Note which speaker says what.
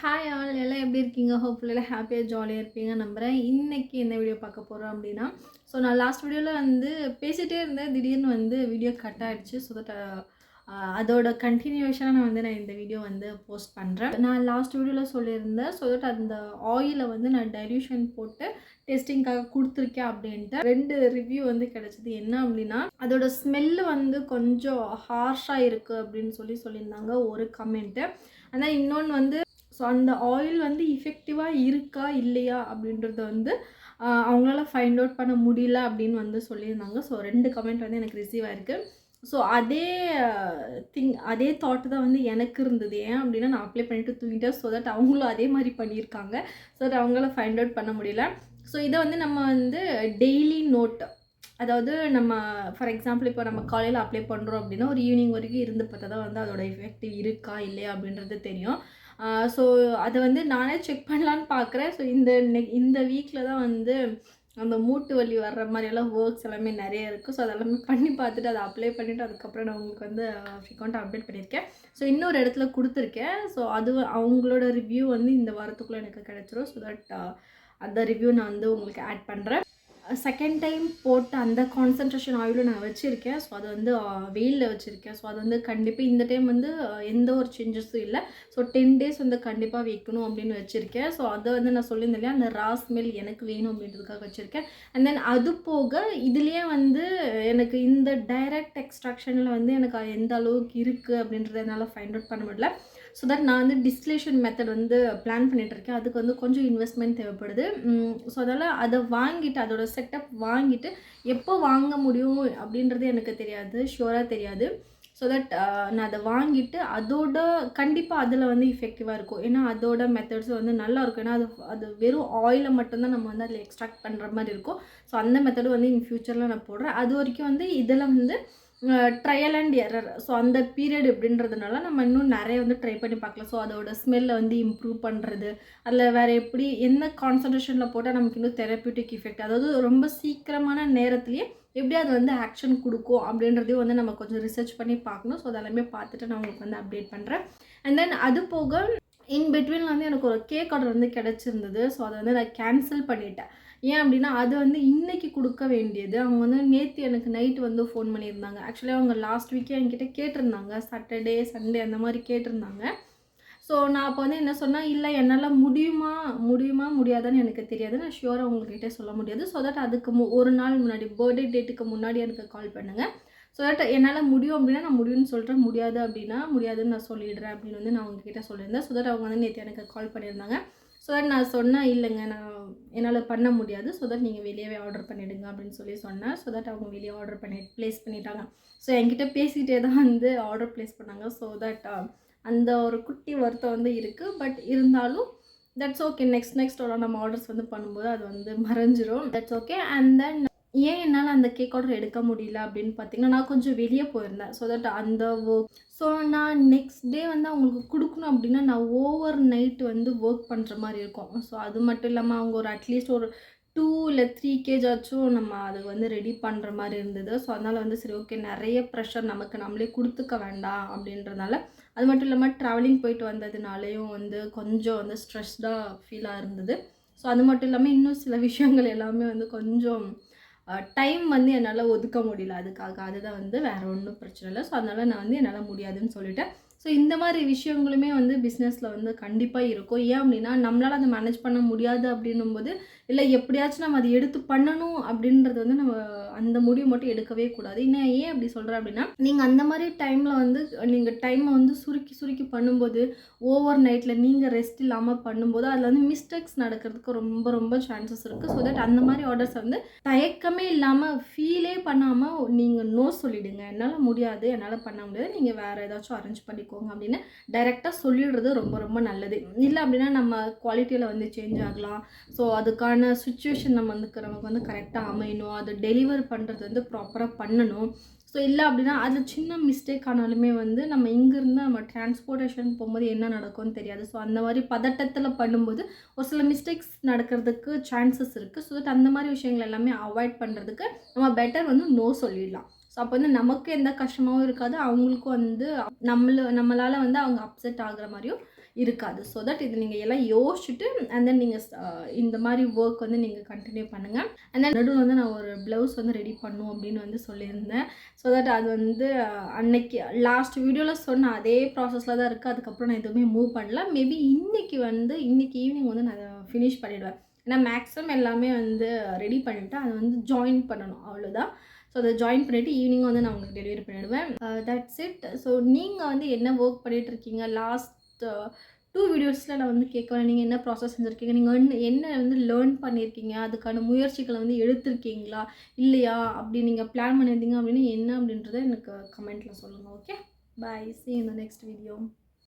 Speaker 1: Hi all எல்லாம் எப்படி இருக்கீங்க? ஹோப்ஃபுல்லி எல்லாம் ஹாப்பியாக ஜாலியாக இருப்பீங்க நம்புகிறேன். இன்றைக்கி என்ன வீடியோ பார்க்க போகிறோம் அப்படின்னா, நான் லாஸ்ட் வீடியோவில் பேசிகிட்டே இருந்தேன். திடீர்னு வீடியோ கட் ஆகிடுச்சு. ஸோ தட் அதோட கண்டினியூஷனாக நான் இந்த வீடியோ போஸ்ட் பண்ணுறேன். நான் லாஸ்ட் வீடியோவில் சொல்லியிருந்தேன். ஸோ தட் அந்த ஆயிலை நான் டைல்யூஷன் போட்டு டெஸ்டிங்காக கொடுத்துருக்கேன் அப்படின்ட்டு 2 ரிவ்யூ கிடச்சிது. என்ன அப்படின்னா, அதோட ஸ்மெல்லு கொஞ்சம் ஹார்ஷாக இருக்குது அப்படின்னு சொல்லியிருந்தாங்க ஒரு கமெண்ட்டு. ஆனால் இன்னொன்று ஸோ அந்த ஆயில் இஃபெக்டிவாக இருக்கா இல்லையா அப்படின்றத அவங்களால ஃபைண்ட் அவுட் பண்ண முடியல அப்படின்னு சொல்லியிருந்தாங்க. ஸோ 2 கமெண்ட் எனக்கு ரிசீவ் ஆயிருக்கு. ஸோ அதே தாட் தான் எனக்கு இருந்தது. ஏன் அப்படின்னா, நான் அப்ளை பண்ணிவிட்டு தூங்கிட்டேன். ஸோ தட் அவங்களும் அதே மாதிரி பண்ணியிருக்காங்க. ஸோ தட் அவங்களால ஃபைண்ட் அவுட் பண்ண முடியல. ஸோ இதை நம்ம டெய்லி நோட், அதாவது நம்ம ஃபார் எக்ஸாம்பிள் இப்போ நம்ம காலையில் அப்ளை பண்ணுறோம் அப்படின்னா ஒரு ஈவினிங் வரைக்கும் இருந்து பார்த்தா தான் அதோட எஃபெக்டிவ் இருக்கா இல்லையா அப்படின்றது தெரியும். ஸோ அதை நானே செக் பண்ணலான்னு பார்க்குறேன். ஸோ இந்த வீக்கில் தான் அந்த மூட்டு வலி வர்ற மாதிரியெல்லாம் ஒர்க்ஸ் எல்லாமே நிறைய இருக்குது. ஸோ அதெல்லாமே பண்ணி பார்த்துட்டு அதை அப்ளை பண்ணிவிட்டு அதுக்கப்புறம் நான் உங்களுக்கு ஃப்ரீக்வெண்ட்டாக அப்டேட் பண்ணியிருக்கேன். ஸோ இன்னொரு இடத்துல கொடுத்துருக்கேன். ஸோ அது அவங்களோட ரிவ்யூ இந்த வாரத்துக்குள்ளே எனக்கு கிடச்சிரும். ஸோ தட் அந்த ரிவ்யூ நான் உங்களுக்கு ஆட் பண்ணுறேன். செகண்ட் டைம் போட்டு அந்த கான்சன்ட்ரேஷன் ஆயிலும் நான் வச்சுருக்கேன். ஸோ அது வெயிலில் வச்சுருக்கேன். ஸோ அது கண்டிப்பாக இந்த டைம் எந்த ஒரு சேஞ்சஸும் இல்லை. ஸோ 10 டேஸ் கண்டிப்பாக வைக்கணும் அப்படின்னு வச்சுருக்கேன். ஸோ அதை நான் சொல்லியிருந்தேன் இல்லையா, அந்த ரா ஸ்மெல் எனக்கு வேணும் அப்படின்றதுக்காக வச்சுருக்கேன். அண்ட் தென் அது போக இதுலேயே எனக்கு இந்த டைரக்ட் எக்ஸ்ட்ராக்ஷனில் எனக்கு எந்த அளவுக்கு இருக்குது அப்படின்றத என்னால் ஃபைண்ட் அவுட் பண்ண முடியல. ஸோ தட் நான் டிஸ்டிலேஷன் மெத்தட் பிளான் பண்ணிகிட்ருக்கேன். அதுக்கு கொஞ்சம் இன்வெஸ்ட்மெண்ட் தேவைப்படுது. ஸோ அதனால் அதை வாங்கிட்டு அதோட செட்டப் வாங்கிட்டு எப்போ வாங்க முடியும் அப்படின்றது எனக்கு தெரியாது, ஷுவராக தெரியாது. ஸோ தட் நான் அதை வாங்கிட்டு அதோட கண்டிப்பாக அதில் இஃபெக்டிவாக இருக்கும். ஏன்னா அதோட மெத்தட்ஸ் நல்லாயிருக்கும். ஏன்னா அது வெறும் ஆயிலை மட்டும்தான் நம்ம அதில் எக்ஸ்ட்ராக்ட் பண்ணுற மாதிரி இருக்கும். ஸோ அந்த மெத்தடு இன் ஃப்யூச்சரில் நான் போடுறேன். அது வரைக்கும் இதில் ட்ரையல் அண்ட் எரர். ஸோ அந்த பீரியட் எப்படின்றதுனால நம்ம இன்னும் நிறைய ட்ரை பண்ணி பார்க்கலாம். ஸோ அதோட ஸ்மெல்லை இம்ப்ரூவ் பண்ணுறது, அதில் வேறு எப்படி என்ன கான்சன்ட்ரேஷனில் போட்டால் நமக்கு இன்னும் தெரப்யூட்டிக் எஃபெக்ட், அதாவது ரொம்ப சீக்கிரமான நேரத்துலேயே எப்படி அது ஆக்ஷன் கொடுக்கும் அப்படின்றதையும் நம்ம கொஞ்சம் ரிசர்ச் பண்ணி பார்க்கணும். ஸோ அதெல்லாமே பார்த்துட்டு நான் உங்களுக்கு அப்டேட் பண்ணுறேன். அண்ட் தென் அது போக இன் பிட்வீன் எனக்கு ஒரு கேக் ஆர்டர் கிடச்சிருந்தது. ஸோ அதை நான் கேன்சல் பண்ணிட்டேன். ஏன் அப்படின்னா, அது இன்றைக்கி கொடுக்க வேண்டியது. அவங்க நேற்று எனக்கு நைட்டு ஃபோன் பண்ணியிருந்தாங்க. ஆக்சுவலி அவங்க லாஸ்ட் வீக்கே என்கிட்ட கேட்டிருந்தாங்க. சாட்டர்டே சண்டே அந்த மாதிரி கேட்டிருந்தாங்க. ஸோ நான் அப்போ என்ன சொன்னேன், இல்லை என்னால் முடியுமா முடியாதான்னு எனக்கு தெரியாது, நான் ஷியோராக உங்கள்கிட்ட சொல்ல முடியாது. ஸோ தட் அதுக்கு ஒரு நாள் முன்னாடி, பர்த்டே டேட்டுக்கு முன்னாடி எனக்கு கால் பண்ணுங்கள். ஸோ தட் என்னால் முடியும் அப்படின்னா நான் முடியும்னு சொல்கிறேன், முடியாது அப்படின்னா முடியாதுன்னு நான் சொல்லிடுறேன் அப்படின்னு நான் உங்ககிட்ட சொல்லியிருந்தேன். ஸோ தட் அவங்க நேற்று எனக்கு கால் பண்ணியிருந்தாங்க. ஸோ தட் நான் சொன்னேன், இல்லைங்க நான் என்னால் பண்ண முடியாது. ஸோ தட் நீங்கள் வெளியவே ஆர்டர் பண்ணிவிடுங்க அப்படின்னு சொன்னேன். ஸோ தட் அவங்க வெளியே ஆர்டர் ப்ளேஸ் பண்ணிட்டாங்க. ஸோ என்கிட்ட பேசிகிட்டே தான் ஆர்டர் ப்ளேஸ் பண்ணாங்க. ஸோ தட் அந்த ஒரு குட்டி வருத்தம் இருக்குது. பட் இருந்தாலும் தட்ஸ் ஓகே. நெக்ஸ்ட் நம்ம ஆர்டர்ஸ் பண்ணும்போது அது மறைஞ்சிரும். That's okay. அண்ட் தென் ஏன் என்னால் அந்த கேக் ஆர்டர் எடுக்க முடியல அப்படின்னு பார்த்தீங்கன்னா, நான் கொஞ்சம் வெளியே போயிருந்தேன். ஸோ தட் அந்த ஒர்க், ஸோ நான் நெக்ஸ்ட் டே அவங்களுக்கு கொடுக்கணும் அப்படின்னா நான் ஓவர் நைட் ஒர்க் பண்ணுற மாதிரி இருக்கும். ஸோ அது மட்டும் இல்லாமல் அவங்க ஒரு அட்லீஸ்ட் ஒரு 2 இல்லை 3 கேஜாச்சும் நம்ம அது ரெடி பண்ணுற மாதிரி இருந்தது. ஸோ அதனால் சரி ஓகே, நிறைய ப்ரெஷர் நமக்கு நம்மளே கொடுத்துக்க வேண்டாம் அப்படின்றதுனால, அது மட்டும் இல்லாமல் ட்ராவலிங் போயிட்டு வந்ததுனாலேயும் கொஞ்சம் ஸ்ட்ரெஸ்டாக ஃபீலாக இருந்தது. ஸோ அது மட்டும் இல்லாமல் இன்னும் சில விஷயங்கள் எல்லாமே கொஞ்சம் டைம் என்னால் ஒதுக்க முடியல அதுக்காக. அதுதான் வேறு ஒன்றும் பிரச்சனை இல்லை. ஸோ அதனால் நான் என்னால் முடியாதுன்னு சொல்லிட்டேன். ஸோ இந்த மாதிரி விஷயங்களுமே பிஸ்னஸில் கண்டிப்பாக இருக்கும். ஏன் அப்படின்னா, நம்மளால் அதை மேனேஜ் பண்ண முடியாது அப்படின்னும்போது, இல்லை எப்படியாச்சும் நம்ம அதை எடுத்து பண்ணணும் அப்படின்றது நம்ம அந்த முடிவு மட்டும் எடுக்கவே கூடாது. இன்னும் ஏன் அப்படி சொல்கிறேன் அப்படின்னா, நீங்கள் அந்த மாதிரி டைமில் நீங்கள் டைமை சுருக்கி பண்ணும்போது, ஓவர் நைட்டில் நீங்கள் ரெஸ்ட் இல்லாமல் பண்ணும்போது அதில் மிஸ்டேக்ஸ் நடக்கிறதுக்கு ரொம்ப சான்சஸ் இருக்குது. ஸோ தட் அந்த மாதிரி ஆர்டர்ஸ் தயக்கமே இல்லாமல், ஃபீலே பண்ணாமல் நீங்கள் நோ சொல்லிவிடுங்க. என்னால் முடியாது, என்னால் பண்ண முடியாது, நீங்கள் வேறு ஏதாச்சும் அரேஞ்ச் பண்ணிக்கோங்க அப்படின்னு டைரெக்டாக சொல்லிடுறது ரொம்ப நல்லது. இல்லை அப்படின்னா நம்ம குவாலிட்டியில் சேஞ்ச் ஆகலாம். ஸோ அதுக்கான சுச்சுவேஷன் நமக்கு கரெக்டாக அமையணும். அதை டெலிவர் பண்ணுறது ப்ராப்பராக பண்ணணும். ஸோ இல்லை அப்படின்னா அதில் சின்ன மிஸ்டேக் ஆனாலுமே நம்ம இங்கேருந்து நம்ம டிரான்ஸ்போர்ட்டேஷன் போகும்போது என்ன நடக்கும்னு தெரியாது. ஸோ அந்த மாதிரி பதட்டத்தில் பண்ணும்போது ஒரு சில மிஸ்டேக்ஸ் நடக்கிறதுக்கு சான்சஸ் இருக்குது. ஸோ தட் அந்த மாதிரி விஷயங்கள் எல்லாமே அவாய்ட் பண்ணுறதுக்கு நம்ம பெட்டர் நோ சொல்லிடலாம். ஸோ அப்போ நமக்கு எந்த கஷ்டமாகவும் இருக்காது, அவங்களுக்கும் நம்மளால் அவங்க அப்செட் ஆகுற மாதிரியும் இருக்காது. ஸோ தட் இது நீங்கள் எல்லாம் யோசிச்சுட்டு அண்ட் தென் நீங்கள் இந்த மாதிரி ஒர்க் வந்து நீங்கள் கண்டினியூ பண்ணுங்கள். அண்ட் தென் நடுவில் வந்து நான் ஒரு ப்ளவுஸ் வந்து ரெடி பண்ணும் அப்படின்னு வந்து சொல்லியிருந்தேன். ஸோ தட் அது வந்து அன்னைக்கு லாஸ்ட் வீடியோவில் சொன்ன அதே ப்ராசஸில் தான் இருக்குது. அதுக்கப்புறம் நான் எதுவுமே மூவ் பண்ணல. மேபி இன்னைக்கு ஈவினிங் வந்து நான் அதை ஃபினிஷ் பண்ணிவிடுவேன். ஏன்னா மேக்ஸிமம் எல்லாமே வந்து ரெடி பண்ணிவிட்டு அதை வந்து ஜாயின் பண்ணணும், அவ்வளோதான். ஸோ அதை ஜாயின் பண்ணிவிட்டு ஈவினிங் வந்து நான் உங்களுக்கு டெலிவரி பண்ணிவிடுவேன். That's it. ஸோ நீங்கள் வந்து என்ன ஒர்க் பண்ணிகிட்ருக்கீங்க? லாஸ்ட் 2 வீடியோஸில் நான் வந்து கேட்குறேன், நீங்கள் என்ன ப்ராசஸ் செஞ்சுருக்கீங்க, நீங்கள் என்ன வந்து லேர்ன் பண்ணியிருக்கீங்க, அதுக்கான முயற்சிகளை வந்து எடுத்திருக்கீங்களா இல்லையா, அப்படி நீங்கள் பிளான் பண்ணியிருந்தீங்க அப்படின்னு என்ன அப்படின்றத எனக்கு கமெண்ட்டில் சொல்லுங்கள். Okay, bye, see you in the next video.